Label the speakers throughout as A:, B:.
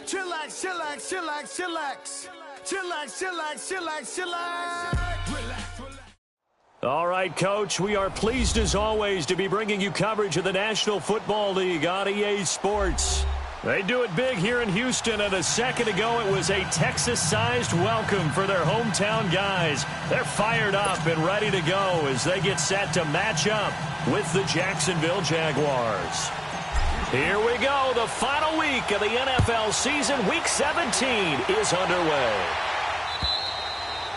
A: Chillax, chillax, chillax, chillax. Chillax, chillax, chillax, chillax. Relax, relax.
B: All right, Coach, we are pleased as always to be bringing you coverage of the National Football League on EA Sports. They do it big here in Houston, and a second ago it was a Texas-sized welcome for their hometown guys. They're fired up and ready to go as they get set to match up with the Jacksonville Jaguars. Here we go. The final week of the NFL season. Week 17 is underway.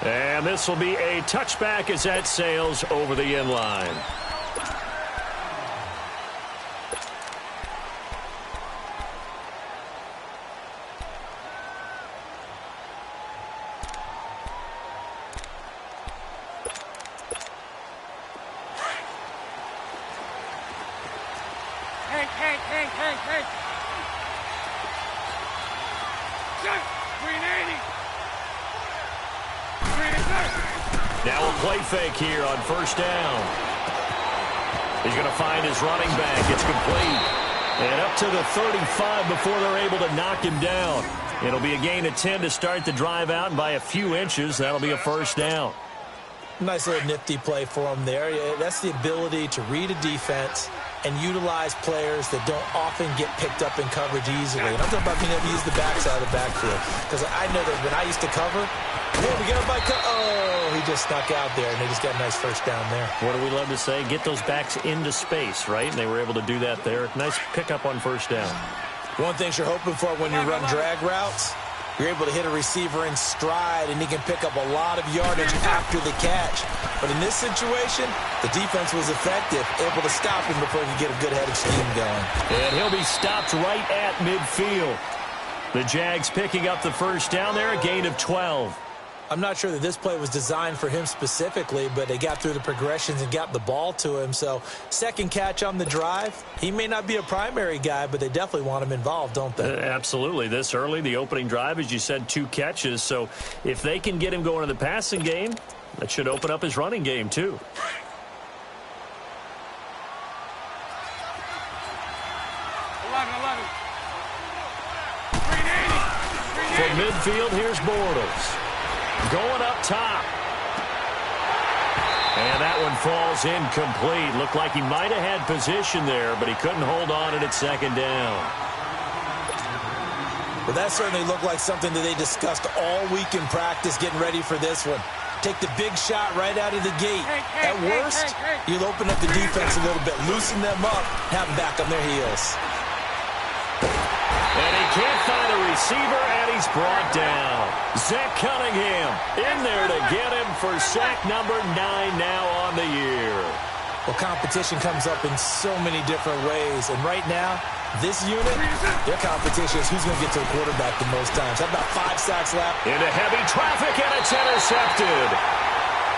B: And this will be a touchback as that sails over the end line.
C: Hey.
B: Now a play fake here on first down. He's going to find his running back. It's complete. And up to the 35 before they're able to knock him down. It'll be a gain of 10 to start the drive out, and by a few inches, that'll be a first down.
D: Nice little nifty play for him there. That's the ability to read a defense and utilize players that don't often get picked up in coverage easily. And I'm talking about being able to use the backside of the backfield. Because I know that when I used to cover, we got a bike. Oh, he just snuck out there, and they just got a nice first down there.
B: What do we love to say? Get those backs into space, right? And they were able to do that there. Nice pickup on first down.
D: One thing you're hoping for when you run drag routes, you're able to hit a receiver in stride, and he can pick up a lot of yardage after the catch. But in this situation, the defense was effective, able to stop him before he could get a good head of steam going.
B: And he'll be stopped right at midfield. The Jags picking up the first down there, a gain of 12.
D: I'm not sure that this play was designed for him specifically, but they got through the progressions and got the ball to him. So second catch on the drive. He may not be a primary guy, but they definitely want him involved, don't they?
B: Absolutely. This early, the opening drive, as you said, 2 catches. So if they can get him going in the passing game, that should open up his running game too. From midfield, here's Bortles. Going up top. And that one falls incomplete. Looked like he might have had position there, but he couldn't hold on at second down.
D: Well, that certainly looked like something that they discussed all week in practice getting ready for this one. Take the big shot right out of the gate. At worst, you'll open up the defense a little bit, loosen them up, have them back on their heels.
B: And he can't find a receiver, and he's brought down. Zach Cunningham in there to get him for sack number 9 now on the year.
D: Well, competition comes up in so many different ways. And right now, this unit, their competition is who's going to get to the quarterback the most times. How about 5 sacks left?
B: Into heavy traffic, and it's intercepted.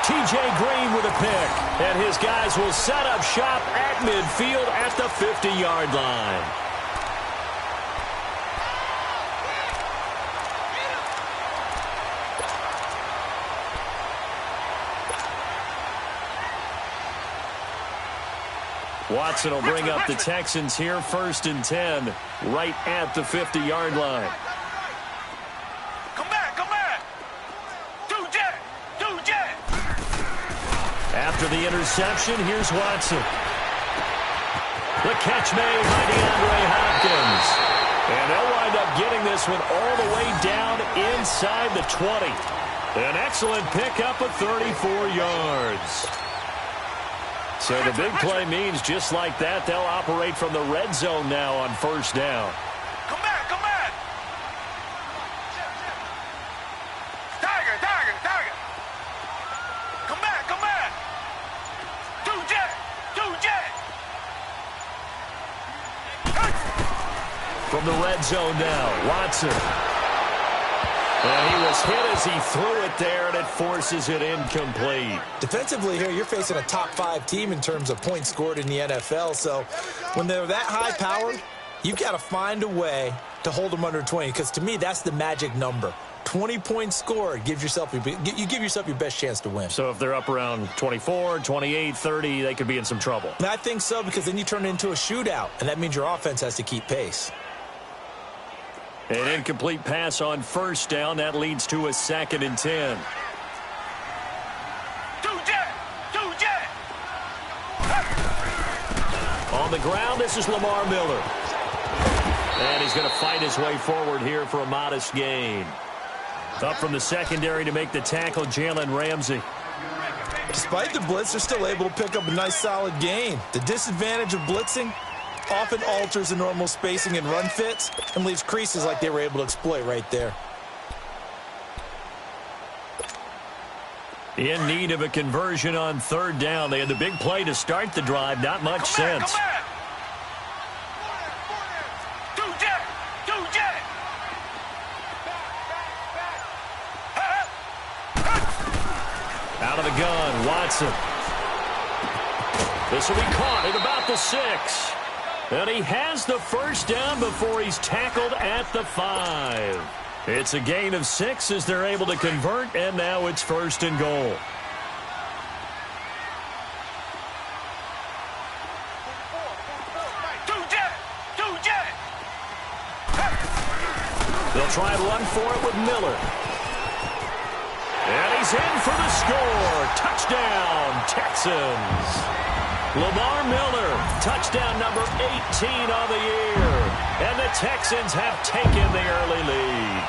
B: T.J. Green with a pick. And his guys will set up shop at midfield at the 50-yard line. Watson will bring up the Texans here, 1st and 10, right at the 50-yard line.
C: Come back. Do jet.
B: After the interception, here's Watson. The catch made by DeAndre Hopkins. And they'll wind up getting this one all the way down inside the 20. An excellent pickup of 34 yards. So the big play means just like that, they'll operate from the red zone now on first down.
C: Come back. Tiger. Come back. Do jet.
B: From the red zone now, Watson. And he was hit as he threw it there, and it forces it incomplete.
D: Defensively here, you're facing a top 5 team in terms of points scored in the NFL. So when they're that high-powered, you've got to find a way to hold them under 20. Because to me, that's the magic number. 20 points scored, you give yourself your best chance to win.
B: So if they're up around 24, 28, 30, they could be in some trouble.
D: And I think so, because then you turn it into a shootout, and that means your offense has to keep pace.
B: An incomplete pass on first down. That leads to a 2nd and 10. On the ground, this is Lamar Miller. And he's going to fight his way forward here for a modest gain. Up from the secondary to make the tackle, Jalen Ramsey.
D: Despite the blitz, they're still able to pick up a nice, solid gain. The disadvantage of blitzing often alters the normal spacing and run fits and leaves creases like they were able to exploit right there.
B: In need of a conversion on 3rd down. They had the big play to start the drive. Not much sense. Out of the gun, Watson. This will be caught at about the 6. And he has the first down before he's tackled at the 5. It's a gain of 6 as they're able to convert, and now it's 1st and goal. They'll try and run for it with Miller. And he's in for the score. Touchdown, Texans. Lamar Miller, touchdown number 18 of the year. And the Texans have taken the early lead.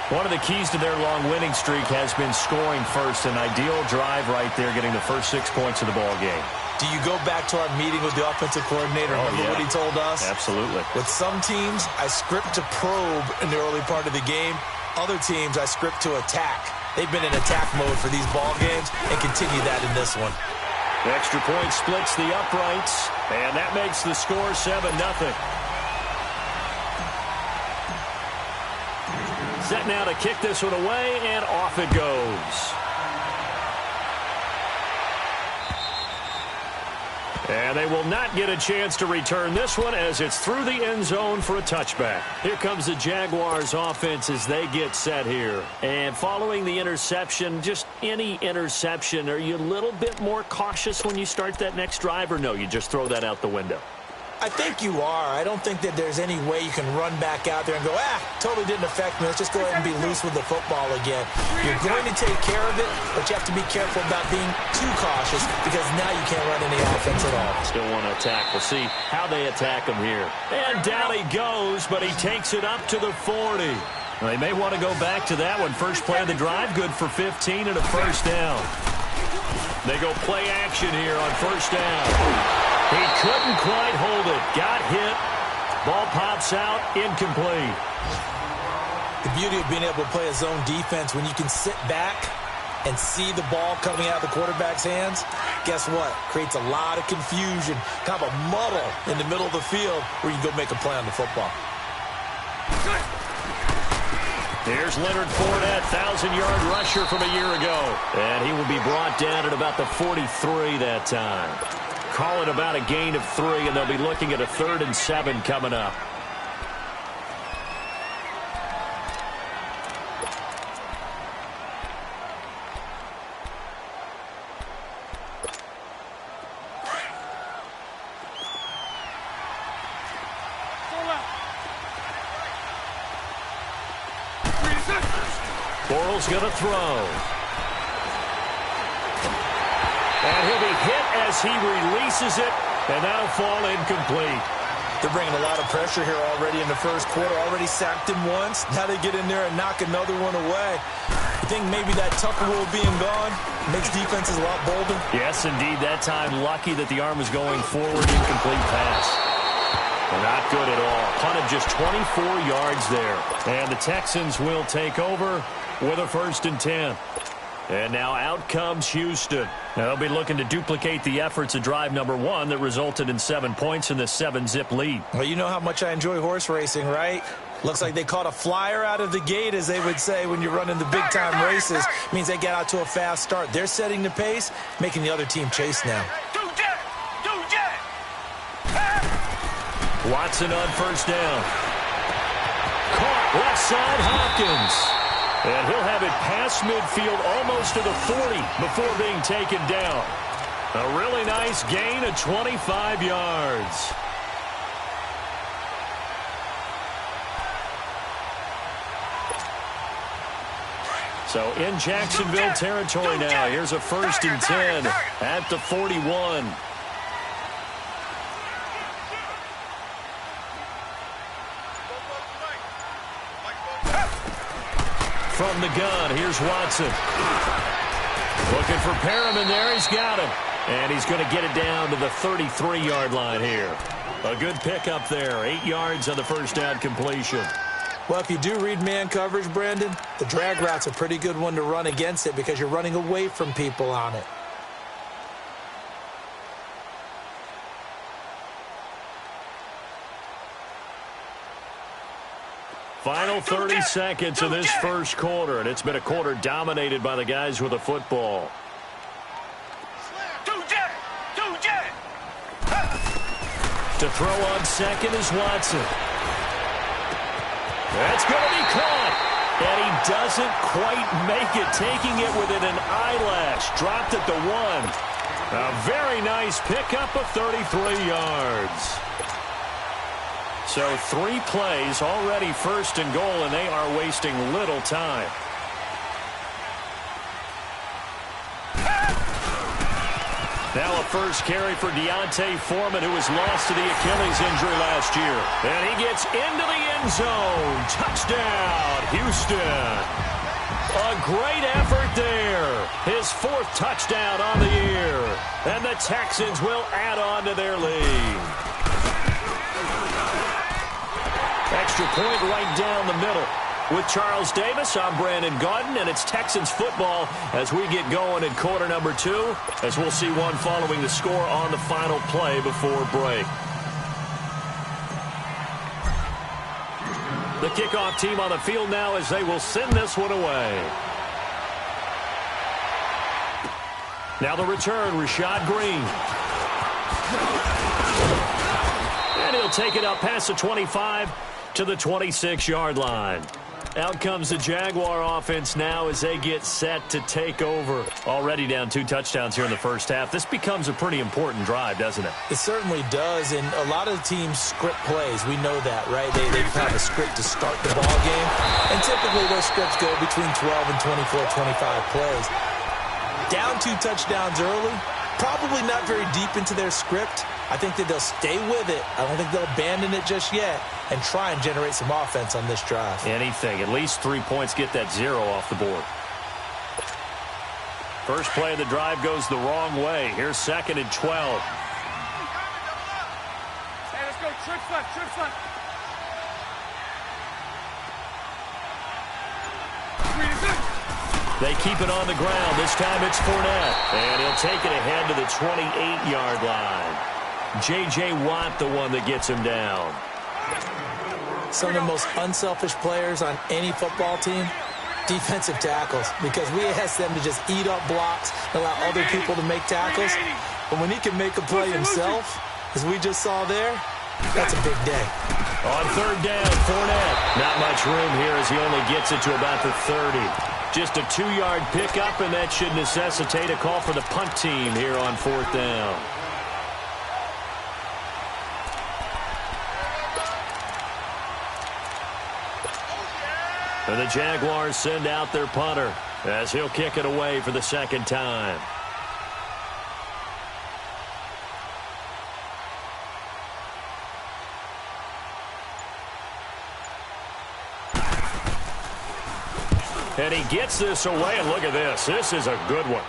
B: One of the keys to their long winning streak has been scoring first. An ideal drive right there, getting the first 6 points of the ball game.
D: Do you go back to our meeting with the offensive coordinator? Remember what he told us?
B: Absolutely.
D: With some teams, I script to probe in the early part of the game. Other teams, I script to attack. They've been in attack mode for these ball games and continue that in this one.
B: The extra point splits the uprights, and that makes the score 7-0. Set now to kick this one away, and off it goes. And they will not get a chance to return this one as it's through the end zone for a touchback. Here comes the Jaguars offense as they get set here. And following the interception, just any interception, are you a little bit more cautious when you start that next drive, or no, you just throw that out the window?
D: I think you are. I don't think that there's any way you can run back out there and go, totally didn't affect me. Let's just go ahead and be loose with the football again. You're going to take care of it, but you have to be careful about being too cautious because now you can't run any offense at all.
B: Still want to attack. We'll see how they attack him here. And down he goes, but he takes it up to the 40. Well, they may want to go back to that one. First play of the drive, good for 15 and a first down. They go play action here on first down. He couldn't quite hold it. Got hit. Ball pops out. Incomplete.
D: The beauty of being able to play a zone defense when you can sit back and see the ball coming out of the quarterback's hands, guess what? Creates a lot of confusion, kind of a muddle in the middle of the field where you can go make a play on the football.
B: Here's Leonard Fournette, 1,000-yard rusher from a year ago. And he will be brought down at about the 43 that time. Call it about a gain of 3, and they'll be looking at a 3rd and 7 coming up. Bortles going to throw. And he'll be hit as he releases it, and that'll fall incomplete.
D: They're bringing a lot of pressure here already in the first quarter. Already sacked him once. Now they get in there and knock another one away. I think maybe that Tucker rule being gone makes defenses a lot bolder.
B: Yes, indeed. That time, lucky that the arm was going forward. Incomplete pass. Not good at all. Punted just 24 yards there. And the Texans will take over with a 1st and 10. And now out comes Houston. They'll be looking to duplicate the efforts of drive number 1 that resulted in 7 points in the 7-zip lead.
D: Well, you know how much I enjoy horse racing, right? Looks like they caught a flyer out of the gate, as they would say when you're running the big-time races. Means they get out to a fast start. They're setting the pace, making the other team chase now.
B: Watson on first down. Caught left side, Hopkins. And he'll have it past midfield almost to the 40 before being taken down. A really nice gain of 25 yards. So in Jacksonville territory now. Here's a 1st and 10 at the 41. From the gun, here's Watson. Looking for Perriman there. He's got him. And he's going to get it down to the 33-yard line here. A good pickup there. 8 yards on the first down completion.
D: Well, if you do read man coverage, Brandon, the drag route's a pretty good one to run against it because you're running away from people on it.
B: Final 30 seconds of this first quarter, and it's been a quarter dominated by the guys with the football. To throw on second is Watson. That's going to be caught. And he doesn't quite make it, taking it within an eyelash. Dropped at the 1. A very nice pickup of 33 yards. So 3 plays, already 1st and goal, and they are wasting little time. Now a first carry for Deontay Foreman, who was lost to the Achilles injury last year. And he gets into the end zone. Touchdown, Houston. A great effort there. His 4th touchdown on the year. And the Texans will add on to their lead. Extra point right down the middle. With Charles Davis, I'm Brandon Gaudin, and it's Texans football as we get going in quarter number 2, as we'll see one following the score on the final play before break. The kickoff team on the field now as they will send this one away. Now the return, Rashad Green. And he'll take it up past the 25 to the 26-yard line. Out comes the Jaguar offense now as they get set to take over. Already down 2 touchdowns here in the first half. This becomes a pretty important drive, doesn't it? It
D: certainly does, and a lot of the teams script plays. We know that, right? They have a script to start the ball game, and typically those scripts go between 12 and 24, 25 plays. Down 2 touchdowns early, probably not very deep into their script. I think that they'll stay with it. I don't think they'll abandon it just yet and try and generate some offense on this drive.
B: Anything. At least 3 points, get that 0 off the board. First play of the drive goes the wrong way. Here's 2nd and 12.
C: Hey, let's go. Trips left, trips left.
B: They keep it on the ground. This time it's Fournette. And he'll take it ahead to the 28-yard line. J.J. Watt, the one that gets him down.
D: Some of the most unselfish players on any football team, defensive tackles, because we ask them to just eat up blocks and allow other people to make tackles. But when he can make a play himself, as we just saw there, that's a big day.
B: On 3rd down, Fournette. Not much room here as he only gets it to about the 30. Just a 2-yard pickup, and that should necessitate a call for the punt team here on 4th down. And the Jaguars send out their punter as he'll kick it away for the 2nd time. And he gets this away, and look at this. This is a good one.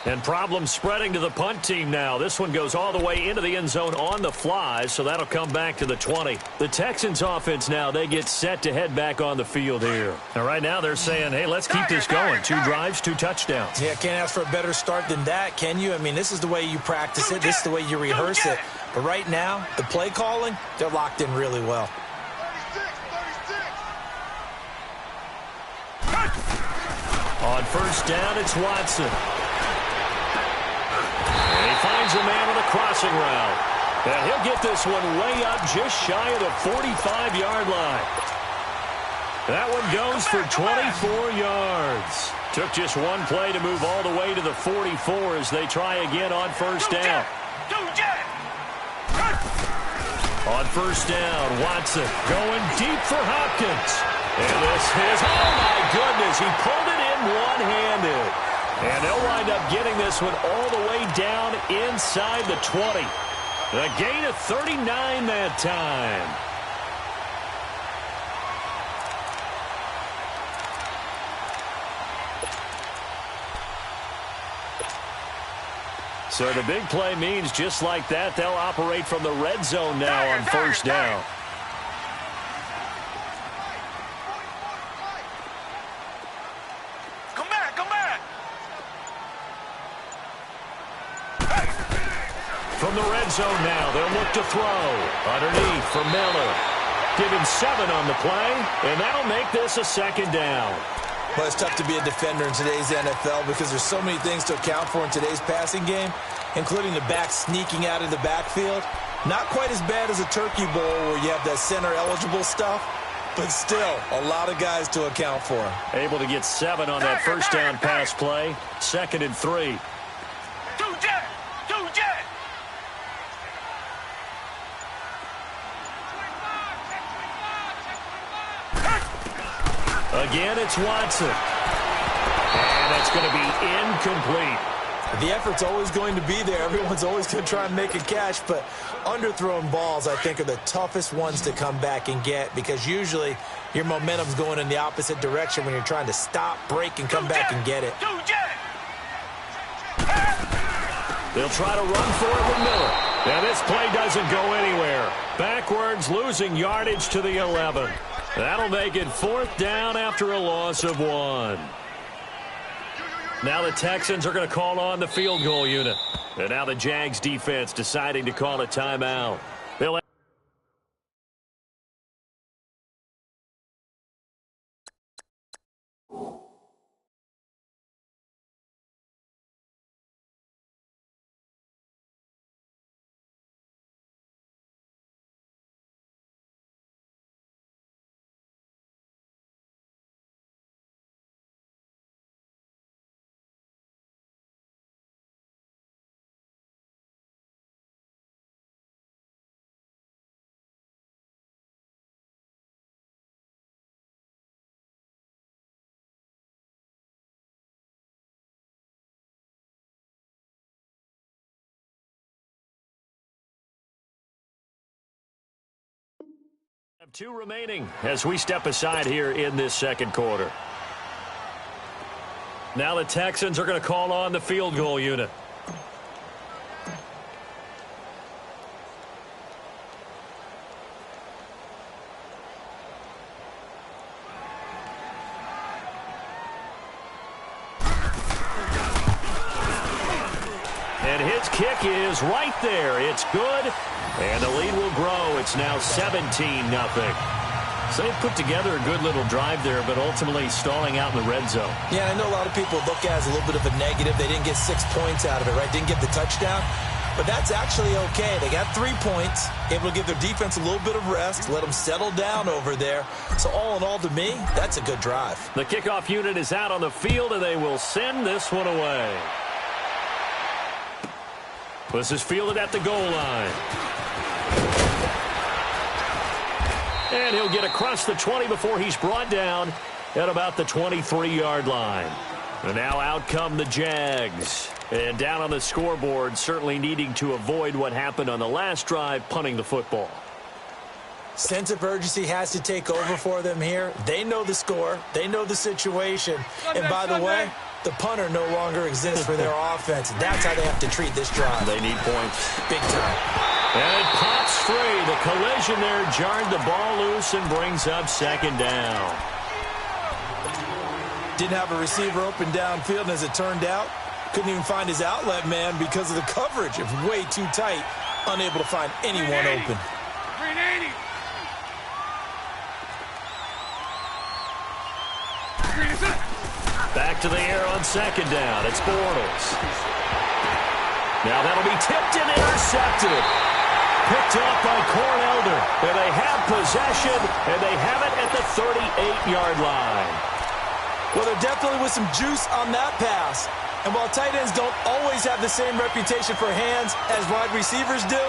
B: And problems spreading to the punt team now. This one goes all the way into the end zone on the fly, so that'll come back to the 20. The Texans offense now, they get set to head back on the field here. Now, right now they're saying, hey, let's keep this going. 2 drives, 2 touchdowns.
D: Yeah, can't ask for a better start than that, can you? I mean, this is the way you practice it. This is the way you rehearse it. But right now, the play calling, they're locked in really well.
B: On 1st down, it's Watson. And he finds a man with a crossing route. And he'll get this one way up just shy of the 45-yard line. That one goes for 24 yards. Took just one play to move all the way to the 44 as they try again on 1st down. On 1st down, Watson going deep for Hopkins. And this is, oh my goodness, he pulled it in one-handed. And they'll wind up getting this one all the way down inside the 20. A gain of 39 that time. So the big play means just like that, they'll operate from the red zone now on first down.
C: Come back.
B: From the red zone now, they'll look to throw. Underneath for Miller. Give him 7 on the play, and that'll make this a second down.
D: Well, it's tough to be a defender in today's NFL because there's so many things to account for in today's passing game, including the back sneaking out of the backfield. Not quite as bad as a turkey bowl where you have that center-eligible stuff, but still a lot of guys to account for.
B: Able to get 7 on that first down pass play. 2nd and 3.
C: Two jet.
B: Again, it's Watson. And that's going to be incomplete.
D: The effort's always going to be there. Everyone's always going to try and make a catch, but underthrown balls, I think, are the toughest ones to come back and get because usually your momentum's going in the opposite direction when you're trying to stop, break, and come back and get it.
B: They'll try to run for it with Miller. Now this play doesn't go anywhere. Backwards, losing yardage to the 11. That'll make it 4th down after a loss of 1. Now the Texans are going to call on the field goal unit. And now the Jags defense deciding to call a timeout. They'll have 2 remaining as we step aside here in this second quarter. Now the Texans are going to call on the field goal unit. And his kick is right there. It's good. And the lead will grow. It's now 17-0. So they put together a good little drive there, but ultimately stalling out in the red zone.
D: Yeah, I know a lot of people look at it as a little bit of a negative. They didn't get 6 points out of it, right? Didn't get the touchdown. But that's actually okay. They got 3 points, able to give their defense a little bit of rest, let them settle down over there. So all in all, to me, that's a good drive.
B: The kickoff unit is out on the field, and they will send this one away. This is fielded at the goal line. And he'll get across the 20 before he's brought down at about the 23-yard line. And now out come the Jags. And down on the scoreboard, certainly needing to avoid what happened on the last drive, punting the football.
D: Sense of urgency has to take over for them here. They know the score. They know the situation. And by the way, the punter no longer exists for their offense. That's how they have to treat this drive.
B: They need points.
D: Big time.
B: And it pops free. The collision there jarred the ball loose and brings up 2nd down.
D: Didn't have a receiver open downfield, and as it turned out, couldn't even find his outlet man because of the coverage. It was way too tight. Unable to find anyone open.
C: 380.
B: Back to the air on 2nd down. It's Bortles. Now that'll be tipped and intercepted. Picked up by Cornelder. And they have possession, and they have it at the 38-yard line.
D: Well, there definitely was some juice on that pass. And while tight ends don't always have the same reputation for hands as wide receivers do,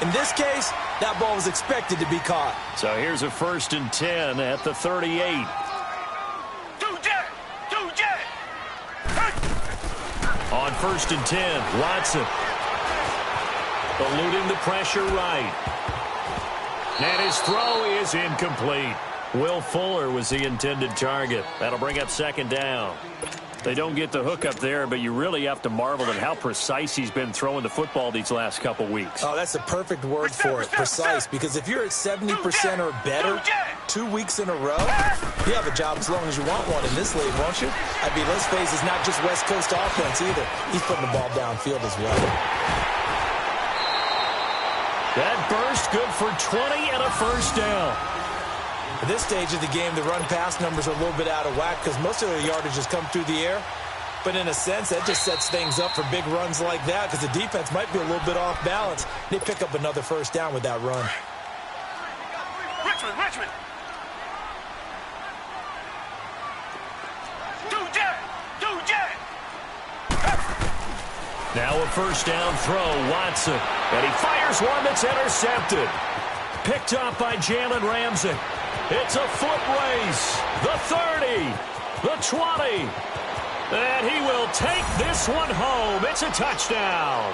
D: in this case, That ball was expected to be caught.
B: So here's a 1st and 10 at the 38. On 1st and 10, Watson. Eluding the pressure right. And his throw is incomplete. Will Fuller was the intended target. That'll bring up 2nd down. They don't get the hook up there, but you really have to marvel at how precise he's been throwing the football these last couple weeks.
D: Oh, that's a perfect word for it, precise, because if you're at 70% or better 2 weeks in a row, you have a job as long as you want one in this league, won't you? I mean, let's face it, it's not just West Coast offense either. He's putting the ball downfield as well.
B: That burst good for 20 and a 1st down.
D: At this stage of the game, the run-pass numbers are a little bit out of whack because most of the yardage has come through the air. But in a sense, that just sets things up for big runs like that because the defense might be a little bit off balance. They pick up another 1st down with that run.
C: Richmond. Do Jack.
B: Now a 1st down throw, Watson. And he fires one that's intercepted. Picked up by Jalen Ramsey. It's a foot race. The 30. The 20. And he will take this one home. It's a touchdown.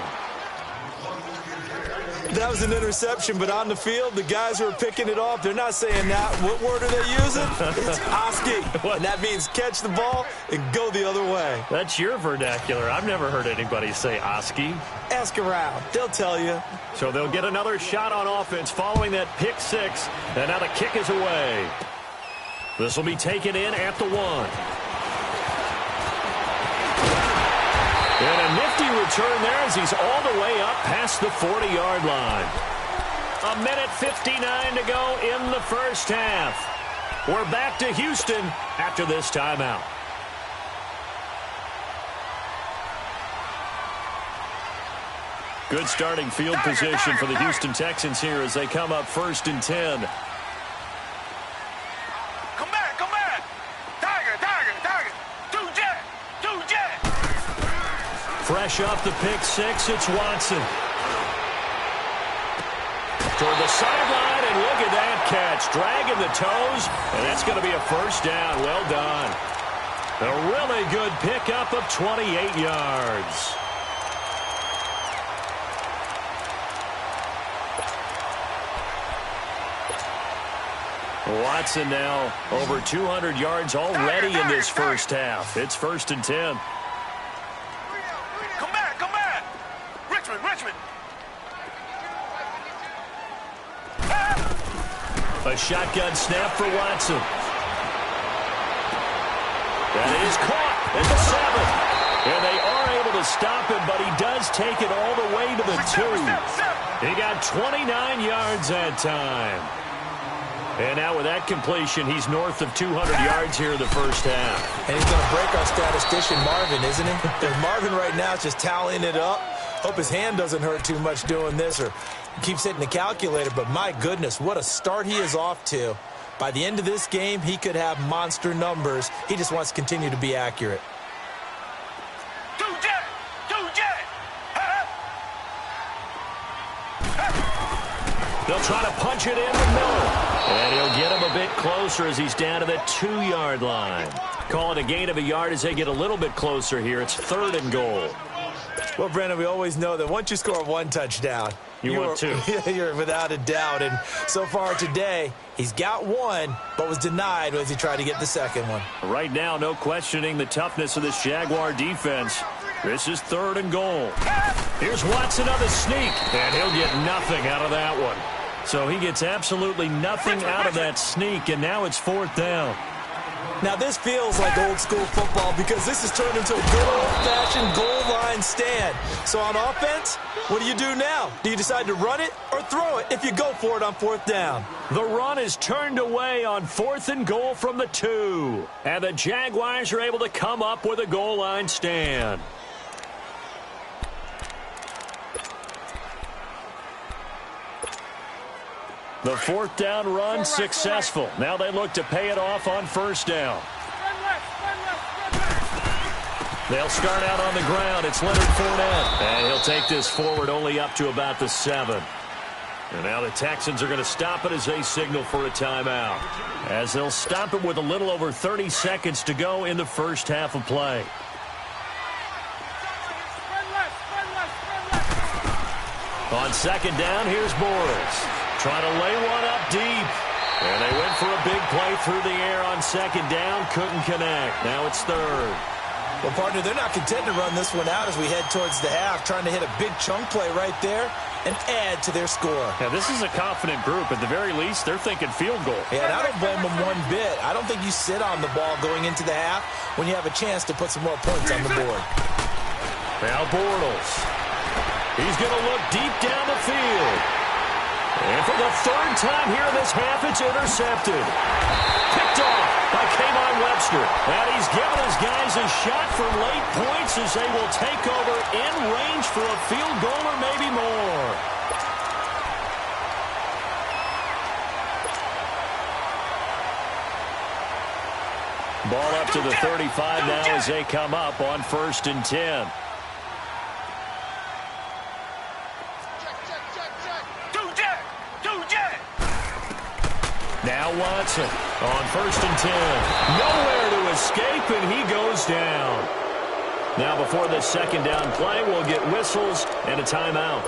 D: That was an interception, but on the field, the guys who are picking it off, they're not saying that. What word are they using? It's Oski. And that means catch the ball and go the other way.
B: That's your vernacular. I've never heard anybody say Oski.
D: Ask around. They'll tell you.
B: So they'll get another shot on offense following that pick 6. And now the kick is away. This will be taken in at the 1. And a nifty return there as he's all the way up past the 40-yard line. 1:59 to go in the 1st half. We're back to Houston after this timeout. Good starting field position for the Houston Texans here as they come up 1st and 10.
C: Come back. Tiger. Do Jack.
B: Fresh off the pick 6, it's Watson. Toward the sideline, and look at that catch. Dragging the toes, and that's going to be a 1st down. Well done. A really good pickup of 28 yards. Watson now over 200 yards already in this 1st half. It's 1st and 10.
C: Come back. Richmond.
B: A shotgun snap for Watson. That is caught at the 7. And they are able to stop him, but he does take it all the way to the 2. He got 29 yards that time. And now with that completion, he's north of 200 yards here in the 1st half.
D: And he's going to break our statistician Marvin, isn't he? Marvin right now is just tallying it up. Hope his hand doesn't hurt too much doing this or keeps hitting the calculator. But my goodness, what a start he is off to. By the end of this game, he could have monster numbers. He just wants to continue to be accurate.
C: Do Jack.
B: They'll try to punch it in to Miller. And he'll get him a bit closer as he's down to the 2-yard line. Call it a gain of a yard as they get a little bit closer here. It's 3rd and goal.
D: Well, Brandon, we always know that once you score 1 touchdown,
B: want 2.
D: You're without a doubt. And so far today, he's got 1, but was denied as he tried to get the 2nd one.
B: Right now, no questioning the toughness of this Jaguar defense. This is 3rd and goal. Here's Watson on the sneak, and he'll get nothing out of that one. So he gets absolutely nothing out of that sneak, and now it's 4th down.
D: Now, this feels like old school football because this has turned into a good old-fashioned goal line stand. So on offense, what do you do now? Do you decide to run it or throw it if you go for it on 4th down?
B: The run is turned away on 4th and goal from the 2. And the Jaguars are able to come up with a goal line stand. The 4th down run successful. Now they look to pay it off on 1st down. They'll start out on the ground. It's Leonard Fournette. And he'll take this forward only up to about the 7. And now the Texans are going to stop it as they signal for a timeout. As they'll stop it with a little over 30 seconds to go in the first half of play. On second down, here's Bortles. Trying to lay one up deep. And they went for a big play through the air on second down. Couldn't connect. Now it's third.
D: Well, partner, they're not content to run this one out as we head towards the half, trying to hit a big chunk play right there and add to their score.
B: Yeah, this is a confident group. At the very least, they're thinking field goal.
D: Yeah, and I don't blame them one bit. I don't think you sit on the ball going into the half when you have a chance to put some more points on the board.
B: Now Bortles. He's going to look deep down the field. And for the third time here in this half, it's intercepted. Picked off by K'Von Webster. And he's given his guys a shot for late points as they will take over in range for a field goal or maybe more. Ball up to the 35 now as they come up on 1st and 10. Now Watson on 1st and 10. Nowhere to escape, and he goes down. Now before the second down play, we'll get whistles and a timeout,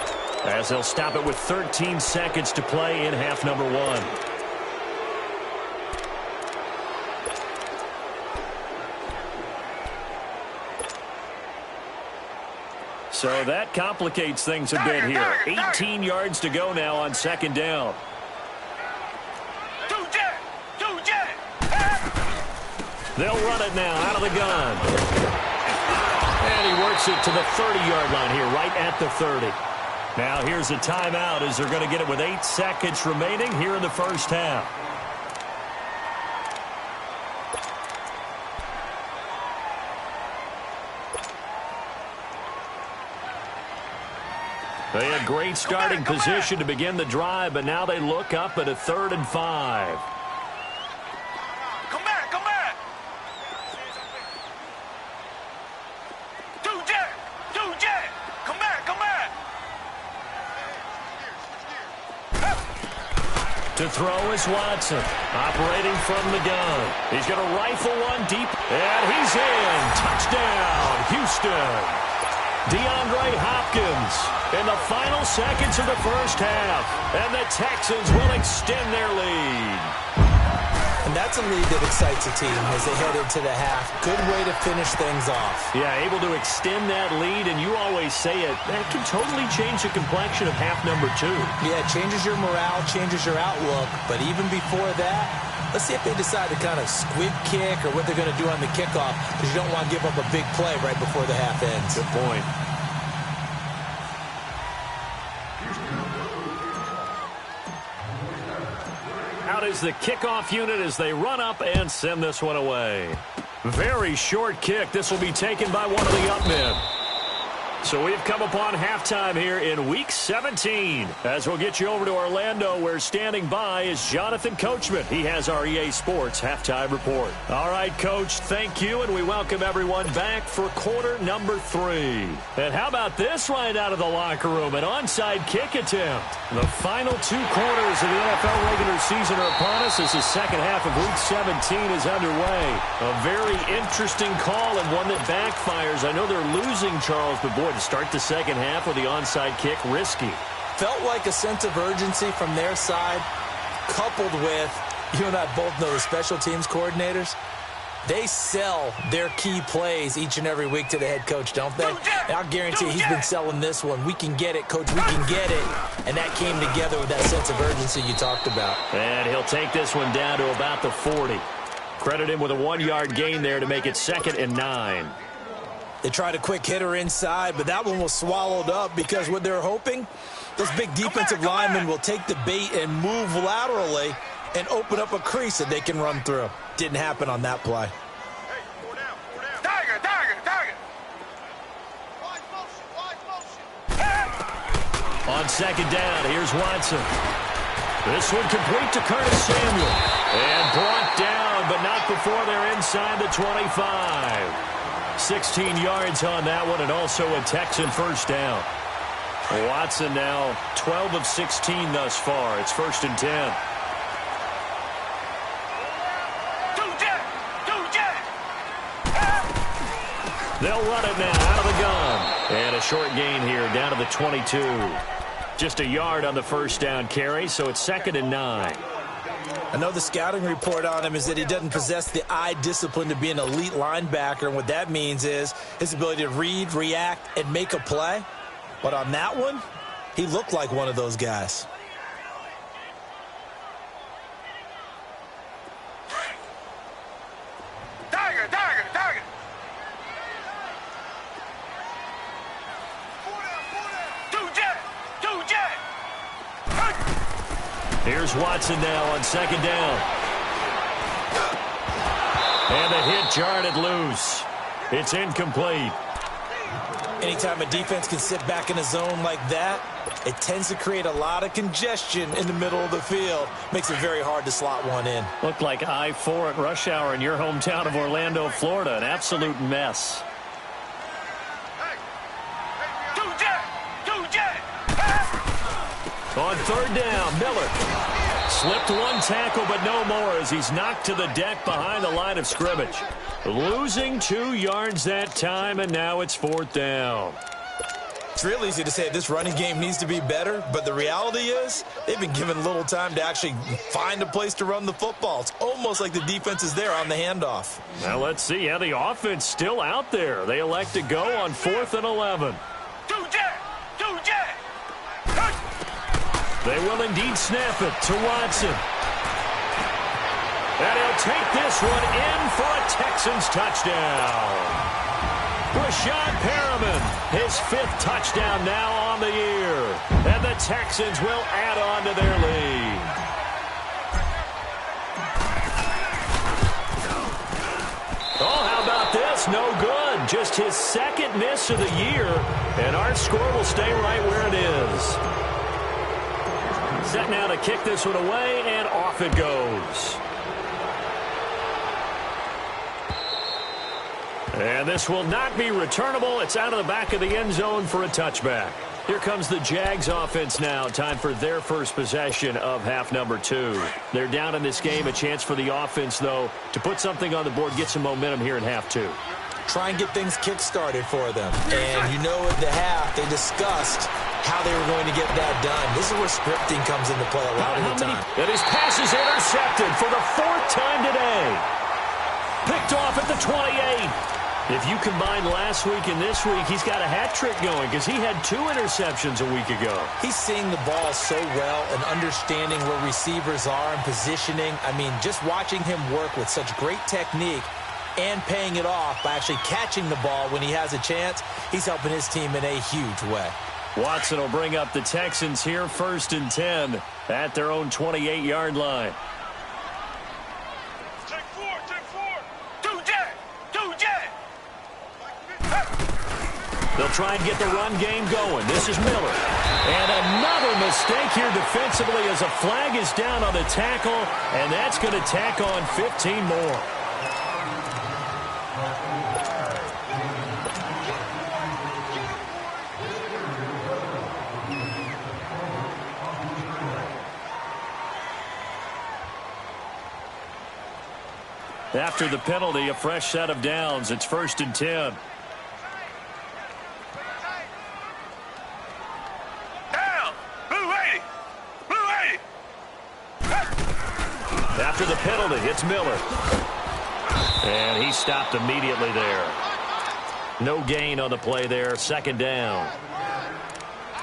B: as they'll stop it with 13 seconds to play in half number 1. So that complicates things a bit here. 18 yards to go now on second down. They'll run it now out of the gun. And he works it to the 30-yard line here, right at the 30. Now here's a timeout as they're going to get it with 8 seconds remaining here in the first half. They had great starting position to begin the drive, but now they look up at a 3rd and 5. To throw is Watson, operating from the gun. He's going to rifle one deep, and he's in. Touchdown, Houston. DeAndre Hopkins in the final seconds of the first half, and the Texans will extend their lead.
D: And that's a lead that excites a team as they head into the half. Good way to finish things off.
B: Yeah, able to extend that lead, and you always say it, that can totally change the complexion of half number 2.
D: Yeah, it changes your morale, changes your outlook. But even before that, let's see if they decide to kind of squib kick or what they're going to do on the kickoff, because you don't want to give up a big play right before the half ends.
B: Good point. Out is the kickoff unit as they run up and send this one away. Very short kick. This will be taken by one of the up men. So we've come upon halftime here in Week 17. As we'll get you over to Orlando, where standing by is Jonathan Coachman. He has our EA Sports Halftime Report. All right, Coach, thank you, and we welcome everyone back for quarter number 3. And how about this right out of the locker room, an onside kick attempt. The final 2 quarters of the NFL regular season are upon us as the second half of Week 17 is underway. A very interesting call and one that backfires. I know they're losing, Charles, but boy, to start the second half with the onside kick, risky.
D: Felt like a sense of urgency from their side, coupled with, you and I both know the special teams coordinators, they sell their key plays each and every week to the head coach, don't they? And I'll guarantee he's been selling this one. We can get it, Coach, we can get it. And that came together with that sense of urgency you talked about.
B: And he'll take this one down to about the 40. Credit him with a 1-yard gain there to make it 2nd and 9.
D: They tried a quick hitter inside, but that one was swallowed up because what they're hoping, those big defensive linemen will take the bait and move laterally and open up a crease that they can run through. Didn't happen on that play.
C: Hey, 4 down, 4 down. Tiger. Wide motion.
B: On second down, here's Watson. This one complete to Curtis Samuel. And brought down, but not before they're inside the 25. 16 yards on that one, and also a Texan first down. Watson now 12 of 16 thus far. It's 1st and 10. They'll run it now out of the gun. And a short gain here down to the 22. Just a yard on the first down carry, so it's 2nd and 9.
D: I know the scouting report on him is that he doesn't possess the eye discipline to be an elite linebacker, and what that means is his ability to read, react, and make a play. But on that one, he looked like one of those guys.
C: Tiger, tiger, tiger. Two jet.
B: Here's Watson now on 2nd down. And the hit jarred it loose. It's incomplete.
D: Anytime a defense can sit back in a zone like that, it tends to create a lot of congestion in the middle of the field. Makes it very hard to slot one in.
B: Looked like I-4 at rush hour in your hometown of Orlando, Florida. An absolute mess.
C: Two jet.
B: On 3rd down, Miller slipped one tackle, but no more as he's knocked to the deck behind the line of scrimmage. Losing 2 yards that time, and now it's 4th down.
D: It's real easy to say this running game needs to be better, but the reality is they've been given little time to actually find a place to run the football. It's almost like the defense is there on the handoff.
B: Now let's see how the offense still out there. They elect to go on 4th and 11.
C: Two jet.
B: They will indeed snap it to Watson. And he'll take this one in for a Texans touchdown. Rashad Perriman, his 5th touchdown now on the year. And the Texans will add on to their lead. Oh, how about this? No good. Just his 2nd miss of the year. And our score will stay right where it is. Set now to kick this one away, and off it goes. And this will not be returnable. It's out of the back of the end zone for a touchback. Here comes the Jags offense now. Time for their first possession of half number 2. They're down in this game. A chance for the offense, though, to put something on the board, get some momentum here in half 2.
D: Try and get things kick-started for them. And you know at the half, they discussed how they were going to get that done. This is where scripting comes into play a lot of the time.
B: And his pass is intercepted for the 4th time today. Picked off at the 28. If you combine last week and this week, he's got a hat trick going because he had 2 interceptions a week ago.
D: He's seeing the ball so well and understanding where receivers are and positioning. I mean, just watching him work with such great technique and paying it off by actually catching the ball when he has a chance, he's helping his team in a huge way.
B: Watson will bring up the Texans here 1st and 10 at their own 28-yard line.
C: Take four. Two jet.
B: They'll try and get the run game going. This is Miller. And another mistake here defensively as a flag is down on the tackle, and that's going to tack on 15 more. After the penalty, a fresh set of downs. It's 1st and 10.
C: Down. Blue 80.
B: After the penalty, it's Miller. And he stopped immediately there. No gain on the play there. 2nd down.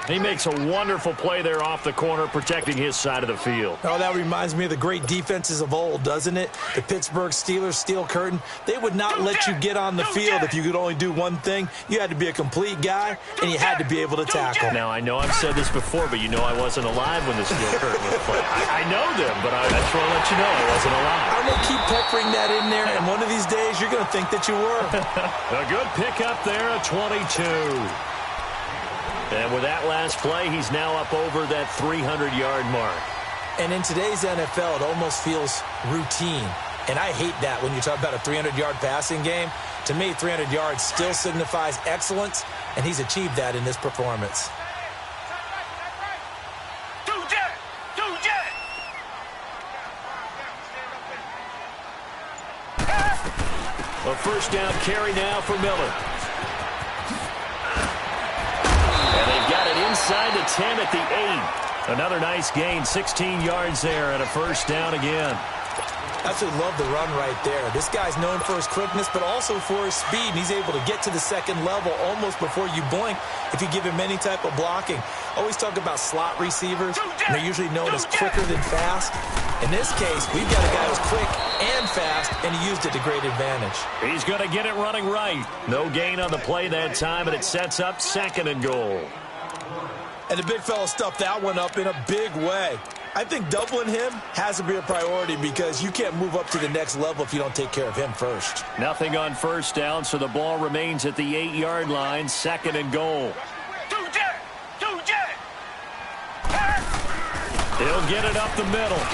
B: He makes a wonderful play there off the corner, protecting his side of the field.
D: Oh, that reminds me of the great defenses of old, doesn't it? The Pittsburgh Steelers steel curtain. They would not let you get on the field if you could only do one thing. You had to be a complete guy, and you had to be able to tackle.
B: Now, I know I've said this before, but you know I wasn't alive when the steel curtain was played. I know them, but I just want to let you know I wasn't alive.
D: I'm going to keep peppering that in there, and one of these days you're going to think that you were.
B: A good pickup there, a 22. And with that last play, he's now up over that 300-yard mark.
D: And in today's NFL, it almost feels routine. And I hate that when you talk about a 300-yard passing game. To me, 300 yards still signifies excellence, and he's achieved that in this performance.
B: A first down carry now for Miller. And they've got it inside the 10 at the 8. Another nice gain, 16 yards there, and a first down again.
D: Absolutely love the run right there. This guy's known for his quickness, but also for his speed. And he's able to get to the second level almost before you blink if you give him any type of blocking. Always talk about slot receivers, and they're usually known as quicker than fast. In this case, we've got a guy who's quick and fast, and he used it to great advantage.
B: He's going to get it running right. No gain on the play that time, and it sets up 2nd and goal.
D: And the big fella stuffed that one up in a big way. I think doubling him has to be a priority because you can't move up to the next level if you don't take care of him first.
B: Nothing on first down, so the ball remains at the 8-yard line, 2nd and goal. He'll get it up the middle.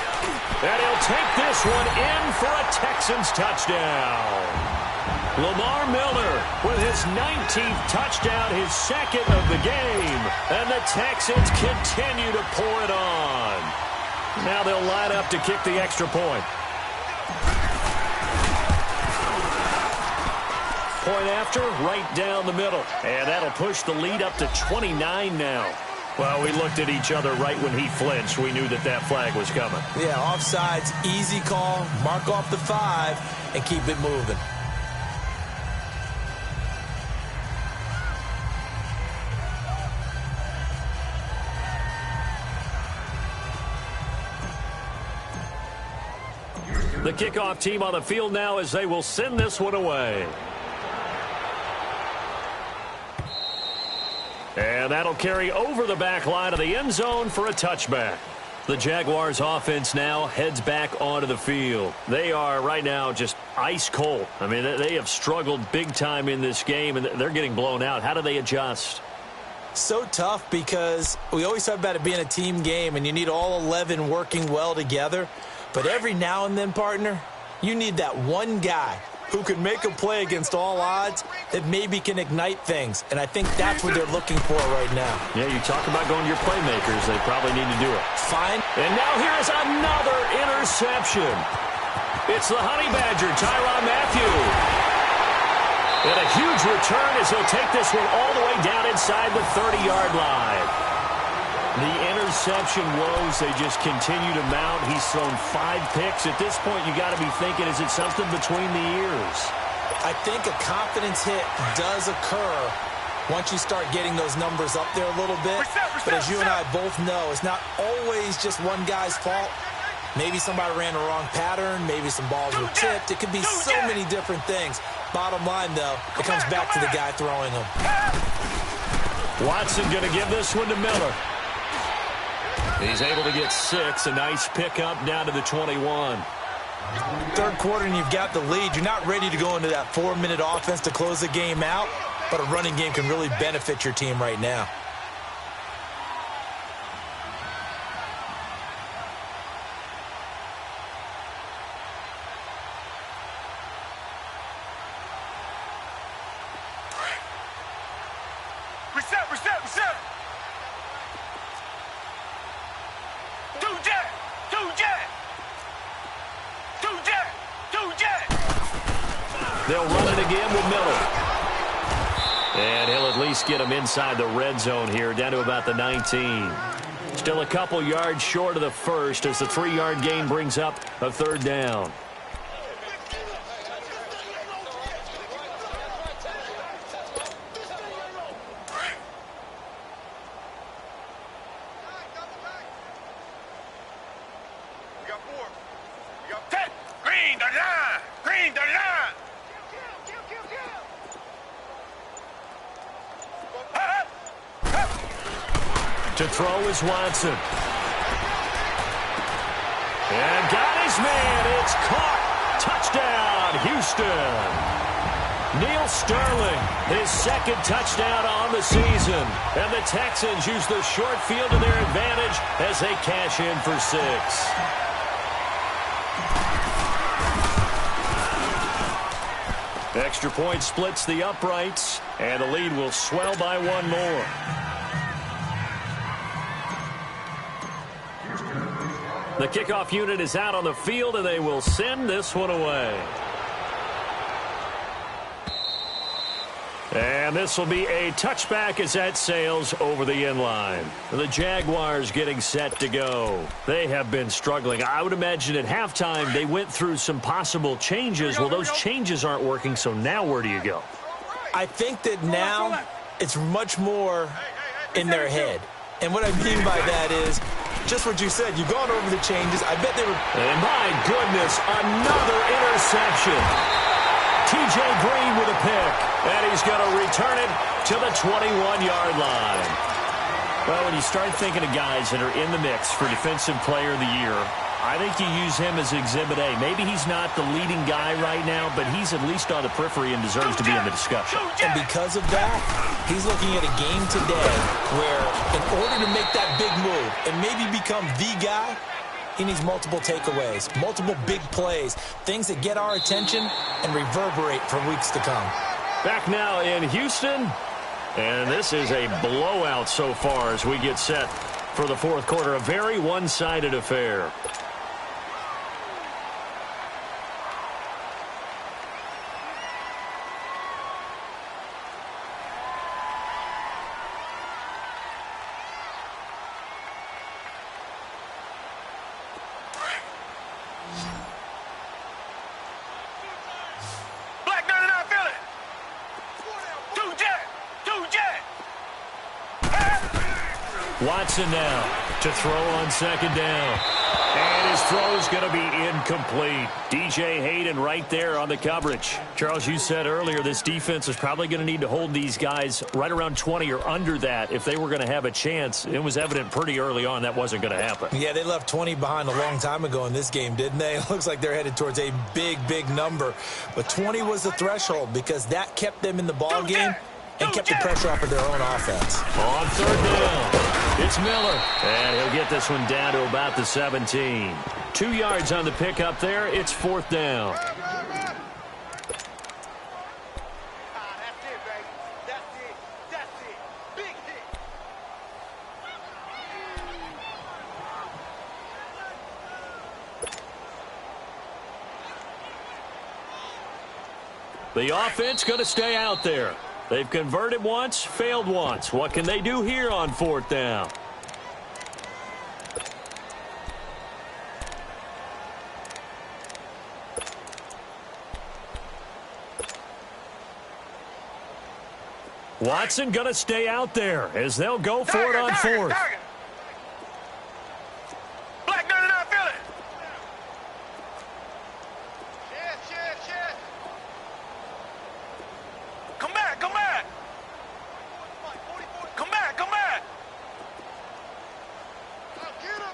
B: And he'll take this one in for a Texans touchdown. Lamar Miller with his 19th touchdown, his 2nd of the game. And the Texans continue to pour it on. Now they'll line up to kick the extra point. Point after, right down the middle. And that'll push the lead up to 29 now. Well, we looked at each other right when he flinched. We knew that that flag was coming.
D: Yeah, offsides, easy call, mark off the 5, and keep it moving.
B: The kickoff team on the field now as they will send this one away. And that'll carry over the back line of the end zone for a touchback. The Jaguars offense now heads back onto the field. They are right now just ice cold. I mean, they have struggled big time in this game, and they're getting blown out. How do they adjust?
D: So tough because we always talk about it being a team game, and you need all 11 working well together. But every now and then, partner, you need that one guy who can make a play against all odds that maybe can ignite things. And I think that's what they're looking for right now.
B: Yeah, you talk about going to your playmakers. They probably need to do it.
D: Fine.
B: And now here is another interception. It's the Honey Badger, Tyrann Mathieu. And a huge return as he'll take this one all the way down inside the 30-yard line. The interception woes, they just continue to mount. He's thrown 5 picks. At this point, you got to be thinking, is it something between the ears?
D: I think a confidence hit does occur once you start getting those numbers up there a little bit. But as you and I both know, it's not always just one guy's fault. Maybe somebody ran the wrong pattern. Maybe some balls were tipped. It could be so many different things. Bottom line, though, it comes back to the guy throwing them.
B: Watson going to give this one to Miller. He's able to get 6. A nice pickup down to the 21.
D: Third quarter and you've got the lead. You're not ready to go into that 4-minute offense to close the game out, but a running game can really benefit your team right now.
C: Reset.
B: They'll run it again with Miller. And he'll at least get him inside the red zone here, down to about the 19. Still a couple yards short of the first as the 3-yard gain brings up a 3rd down. To throw is Watson. And got his man. It's caught. Touchdown, Houston. Neil Sterling, his 2nd touchdown on the season. And the Texans use the short field to their advantage as they cash in for 6. Extra point splits the uprights, and the lead will swell by 1 more. The kickoff unit is out on the field, and they will send this one away. And this will be a touchback as that sails over the inline. The Jaguars getting set to go. They have been struggling. I would imagine at halftime they went through some possible changes. Well, those changes aren't working, so now where do you go?
D: I think that now it's much more in their head. And what I mean by that is just what you said. You've gone over the changes. I bet they were...
B: And my goodness, another interception. T.J. Green with a pick, and he's going to return it to the 21-yard line. Well, when you start thinking of guys that are in the mix for Defensive Player of the Year, I think you use him as Exhibit A. Maybe he's not the leading guy right now, but he's at least on the periphery and deserves to be in the discussion.
D: And because of that, he's looking at a game today where in order to make that big move and maybe become the guy, he needs multiple takeaways, multiple big plays, things that get our attention and reverberate for weeks to come.
B: Back now in Houston, and this is a blowout so far as we get set for the fourth quarter. A very one-sided affair. Watson now to throw on second down. And his throw is going to be incomplete. DJ Hayden right there on the coverage. Charles, you said earlier this defense is probably going to need to hold these guys right around 20 or under that if they were going to have a chance. It was evident pretty early on that wasn't going to happen.
D: Yeah, they left 20 behind a long time ago in this game, didn't they? It looks like they're headed towards a big, big number. But 20 was the threshold because that kept them in the ball game and kept the pressure off of their own offense.
B: On third down. It's Miller, and he'll get this one down to about the 17. 2 yards on the pickup there. It's fourth down.
C: That's it, baby. That's it. That's it. Big hit.
B: The offense going to stay out there. They've converted once, failed once. What can they do here on fourth down? Watson going to stay out there as they'll go for it on fourth.
C: Black 99 Philly. Come back, come back. Come back, come back.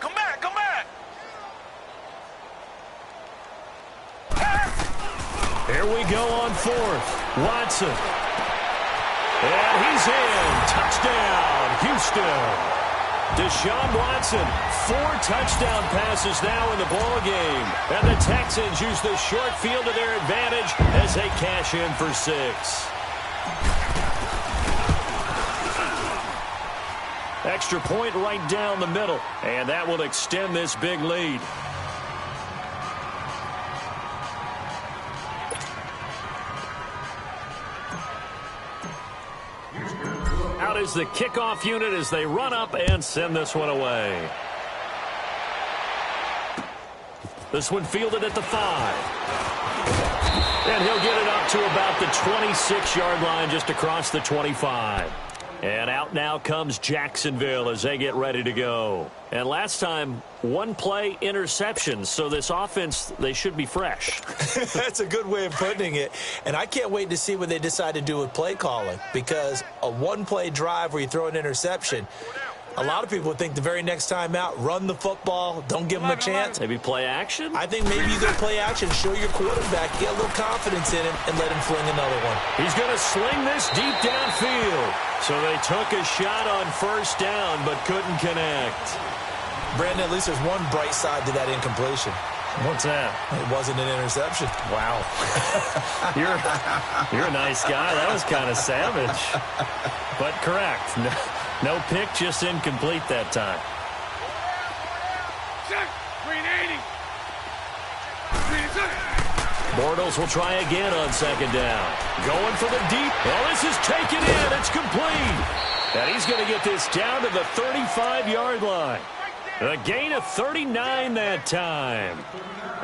C: Come back, come back.
B: Here we go on fourth. Watson. And he's in. Touchdown, Houston. Deshaun Watson, 4 touchdown passes now in the ball game. And the Texans use the short field to their advantage as they cash in for 6. Extra point right down the middle. And that will extend this big lead. Out is the kickoff unit as they run up and send this one away. This one fielded at the 5. And he'll get it up to about the 26-yard line just across the 25. And out now comes Jacksonville as they get ready to go. And last time, 1 play interception. So this offense, they should be fresh.
D: That's a good way of putting it. And I can't wait to see what they decide to do with play calling. Because a 1-play drive where you throw an interception, a lot of people would think the very next time out, run the football, don't give them a chance.
B: Maybe play action?
D: I think maybe you go play action, show your quarterback, get a little confidence in him, and let him fling another one.
B: He's going to sling this deep downfield. So they took a shot on first down, but couldn't connect.
D: Brandon, at least there's one bright side to that incompletion.
B: What's that?
D: It wasn't an interception.
B: Wow. You're a nice guy. That was kind of savage. But correct. No pick, just incomplete that time.
C: Check. Green 80. Green 80.
B: Bortles will try again on second down. Going for the deep. Oh, this is taken in. It's complete. And he's going to get this down to the 35-yard line. A gain of 39 that time.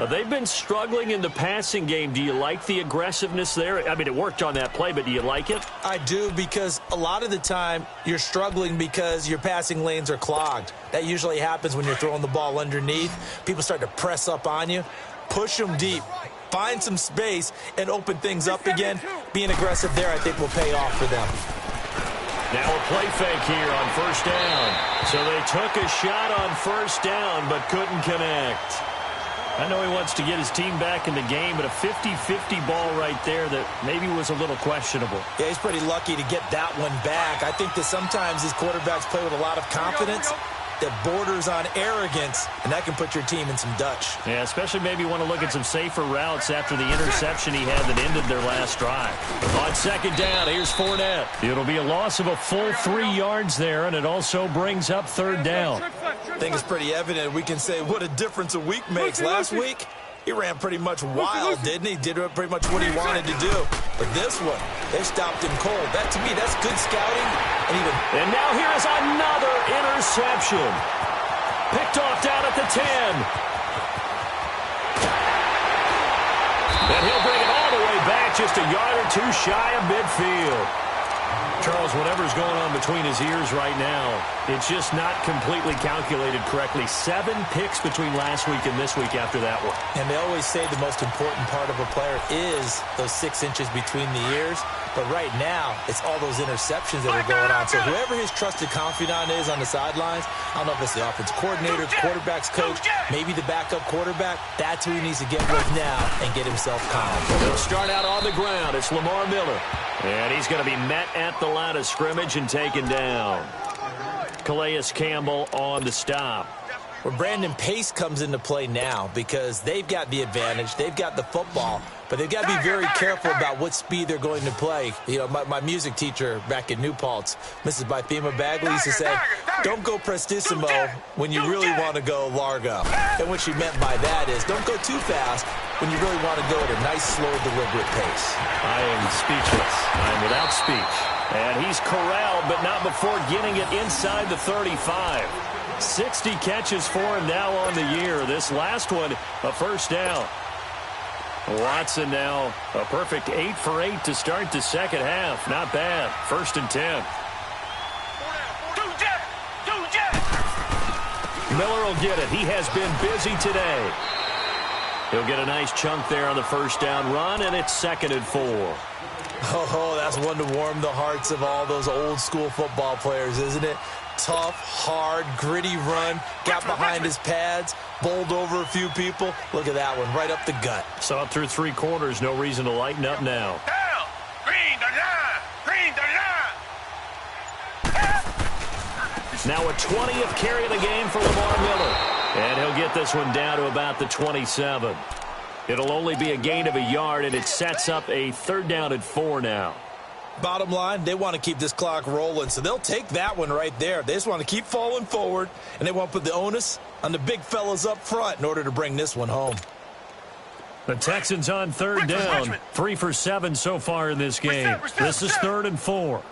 B: They've been struggling in the passing game. Do you like the aggressiveness there? I mean, it worked on that play, but do you like it?
D: I do, because a lot of the time you're struggling because your passing lanes are clogged. That usually happens when you're throwing the ball underneath. People start to press up on you. Push them deep. Find some space and open things up again. Being aggressive there, I think, will pay off for them.
B: Now a play fake here on first down. So they took a shot on first down but couldn't connect. I know he wants to get his team back in the game, but a 50-50 ball right there that maybe was a little questionable.
D: Yeah, he's pretty lucky to get that one back. I think that sometimes these quarterbacks play with a lot of confidence that borders on arrogance, and that can put your team in some Dutch.
B: Yeah, especially maybe want to look at some safer routes after the interception he had that ended their last drive. On second down, here's Fournette. It'll be a loss of a full 3 yards there, and it also brings up third down.
D: I think it's pretty evident. We can say what a difference a week makes. Last week, he ran pretty much wild, didn't he? Did pretty much what he wanted to do. But this one, they stopped him cold. That, to me, that's good scouting. And
B: now here is another interception. Picked off down at the 10. And he'll bring it all the way back, just a yard or two shy of midfield. Charles, whatever's going on between his ears right now, it's just not completely calculated correctly. 7 picks between last week and this week after that one.
D: And they always say the most important part of a player is those 6 inches between the ears. But right now, it's all those interceptions that are going on. So whoever his trusted confidant is on the sidelines, I don't know if it's the offensive coordinator, quarterback's coach, maybe the backup quarterback, that's who he needs to get with now and get himself calm.
B: They'll start out on the ground. It's Lamar Miller. And he's going to be met at the line of scrimmage and taken down. Calais Campbell on the stop.
D: Where Brandon Pace comes into play now because they've got the advantage. They've got the football, but they've got to be very careful about what speed they're going to play. You know, my music teacher back in New Paltz, Mrs. Bythema Bagley, used to say, don't go prestissimo when you really want to go largo. And what she meant by that is don't go too fast when you really want to go at a nice, slow, deliberate pace.
B: I am speechless. I am without speech. And he's corralled, but not before getting it inside the 35. 60 catches for him now on the year. This last one, a first down. Watson now a perfect 8 for 8 to start the second half. Not bad. 1st and 10. Miller will get it. He has been busy today. He'll get a nice chunk there on the first down run, and it's 2nd and 4.
D: Oh, that's one to warm the hearts of all those old school football players, isn't it? Tough, hard, gritty run, got behind his pads, bowled over a few people. Look at that one, right up the gut.
B: Saw it through 3 quarters, no reason to lighten up now. Now a 20th carry of the game for Lamar Miller. And he'll get this one down to about the 27. It'll only be a gain of a yard, and it sets up a 3rd down and 4 now.
D: Bottom line, they want to keep this clock rolling, so they'll take that one right there. They just want to keep falling forward, and they want to put the onus on the big fellas up front in order to bring this one home.
B: The Texans on 3rd down. 3 for 7 so far in this game. This is 3rd and 4.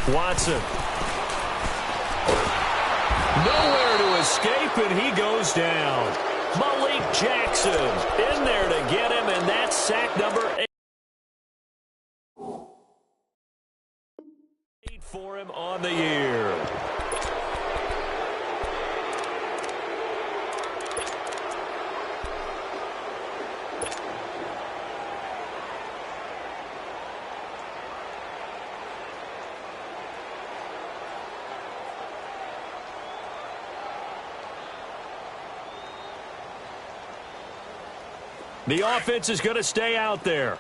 B: Watson. Nowhere to escape, and he goes down. Malik Jackson in there to get him, and that's sack number 8 for him on the year. The offense is going to stay out there.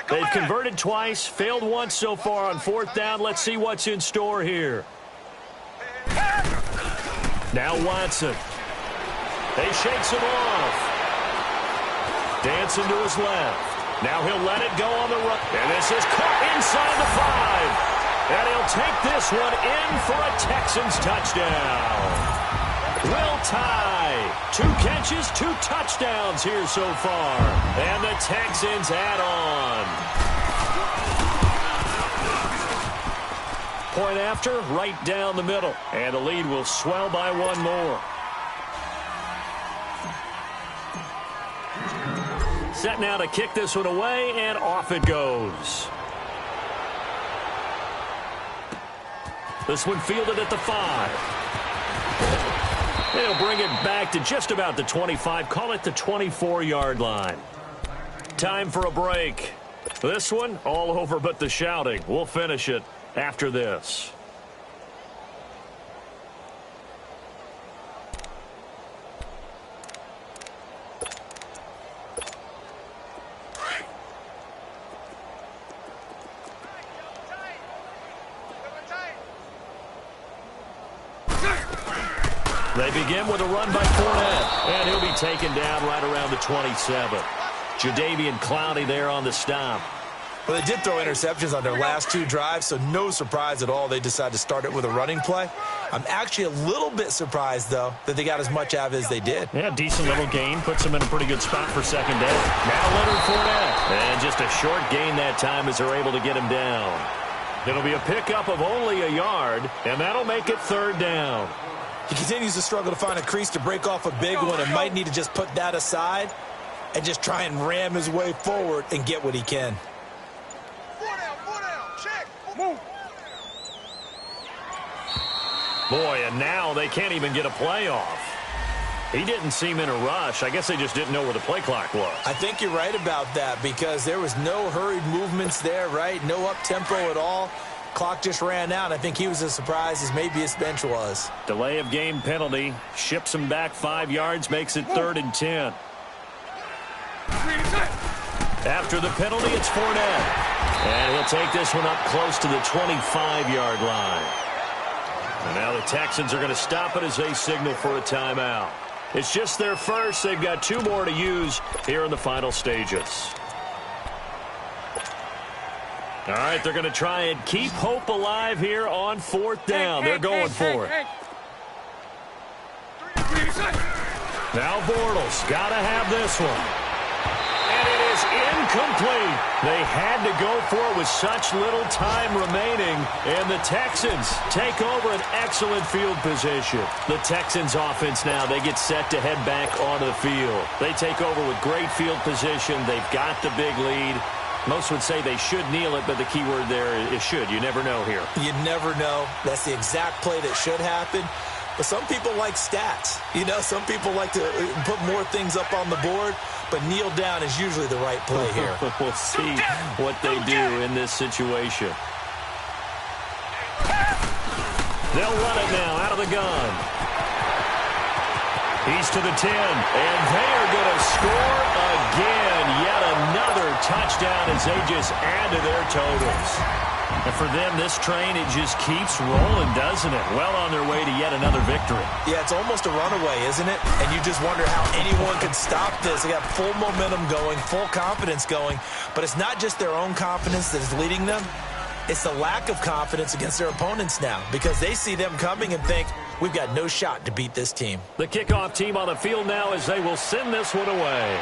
B: They've converted twice, failed once so far on 4th down. Let's see what's in store here. Now Watson. They shakes him off. Dancing to his left. Now he'll let it go on the run. And this This is caught inside the 5. And he'll take this one in for a Texans touchdown. Will tie. 2 catches, 2 touchdowns here so far. And the Texans add on. Point after, right down the middle. And the lead will swell by 1 more. Set now to kick this one away, and off it goes. This one fielded at the 5. They'll bring it back to just about the 25. Call it the 24-yard line. Time for a break. This one, all over but the shouting. We'll finish it after this. They begin with a run by Fournette, and he'll be taken down right around the 27. Jadeveon Clowney there on the stop.
D: Well, they did throw interceptions on their last 2 drives, so no surprise at all they decided to start it with a running play. I'm actually a little bit surprised, though, that they got as much out of it as they did.
B: Yeah, decent little gain. Puts them in a pretty good spot for second down. Now Leonard Fournette. And just a short gain that time as they're able to get him down. It'll be a pickup of only a yard, and that'll make it 3rd down.
D: He continues to struggle to find a crease to break off a big one and might need to just put that aside and just try and ram his way forward and get what he can.
C: Move.
B: Boy, and now they can't even get a play off. He didn't seem in a rush. I guess they just didn't know where the play clock was.
D: I think you're right about that because there was no hurried movements there, right? No up-tempo at all. Clock just ran out. I think he was as surprised as maybe his bench was.
B: Delay of game penalty. Ships him back 5 yards, makes it 3rd and 10. After the penalty, it's Fournette. And he'll take this one up close to the 25-yard line. And now the Texans are going to stop it as they signal for a timeout. It's just their first. They've got 2 more to use here in the final stages. All right, they're going to try and keep hope alive here on 4th down. They're going for it. Now Bortles got to have this one. And it is incomplete. They had to go for it with such little time remaining. And the Texans take over an excellent field position. The Texans offense now, they get set to head back onto the field. They take over with great field position. They've got the big lead. Most would say they should kneel it, but the key word there is should. You never know here.
D: You never know. That's the exact play that should happen. But some people like stats. You know, some people like to put more things up on the board, but kneel down is usually the right play here.
B: We'll see what they do in this situation. They'll run it now out of the gun. He's to the 10, and they are going to score again. Yet another touchdown as they just add to their totals. And for them, this train, it just keeps rolling, doesn't it? Well on their way to yet another victory.
D: Yeah, it's almost a runaway, isn't it? And you just wonder how anyone could stop this. They got full momentum going, full confidence going. But it's not just their own confidence that is leading them. It's the lack of confidence against their opponents now because they see them coming and think, we've got no shot to beat this team.
B: The kickoff team on the field now as they will send this one away.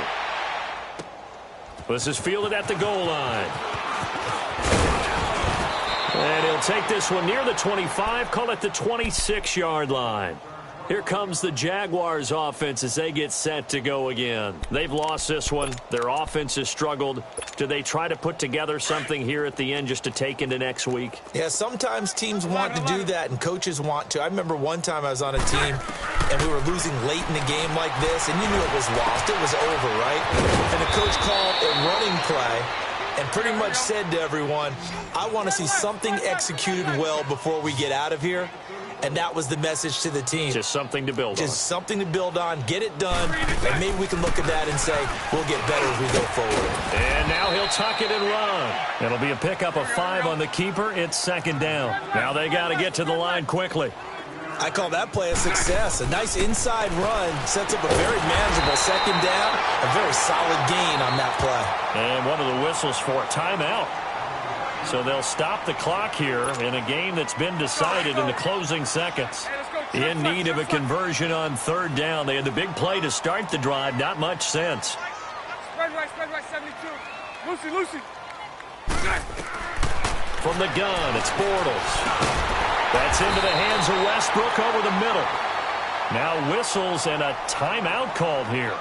B: This is fielded at the goal line. And he'll take this one near the 25, call it the 26-yard line. Here comes the Jaguars offense as they get set to go again. They've lost this one. Their offense has struggled. Do they try to put together something here at the end just to take into next week?
D: Yeah, sometimes teams want to do that and coaches want to. I remember one time I was on a team and we were losing late in the game like this, and you knew it was lost. It was over, right? And the coach called a running play and pretty much said to everyone, I want to see something executed well before we get out of here. And that was the message to the team.
B: Just something to build on.
D: Just something to build on, get it done, and maybe we can look at that and say, we'll get better as we go forward.
B: And now he'll tuck it and run. It'll be a pickup of 5 on the keeper. It's 2nd down. Now they got to get to the line quickly.
D: I call that play a success. A nice inside run sets up a very manageable 2nd down. A very solid gain on that play.
B: And one of the whistles for a timeout. So they'll stop the clock here in a game that's been decided in the closing seconds. In need of a conversion on third down. They had the big play to start the drive. Not much since.
C: Spread right, 72. Lucy.
B: From the gun, it's Bortles. That's into the hands of Westbrook over the middle. Now whistles and a timeout called here.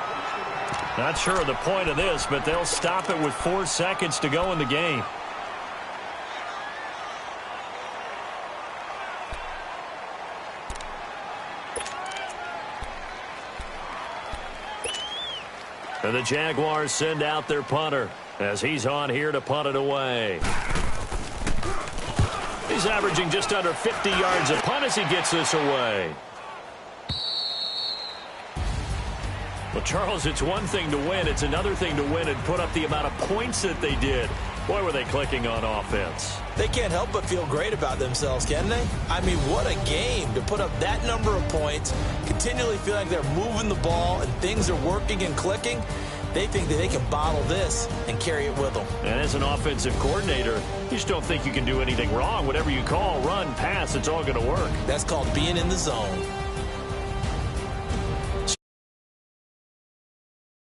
B: Not sure of the point of this, but they'll stop it with 4 seconds to go in the game. And the Jaguars send out their punter as he's on here to punt it away. He's averaging just under 50 yards a punt as he gets this away. Well, Charles, it's one thing to win. It's another thing to win and put up the amount of points that they did. Boy, were they clicking on offense.
D: They can't help but feel great about themselves, can they? I mean, what a game to put up that number of points, continually feel like they're moving the ball and things are working and clicking. They think that they can bottle this and carry it with them.
B: And as an offensive coordinator, you just don't think you can do anything wrong. Whatever you call, run, pass, it's all going to work.
D: That's called being in the zone.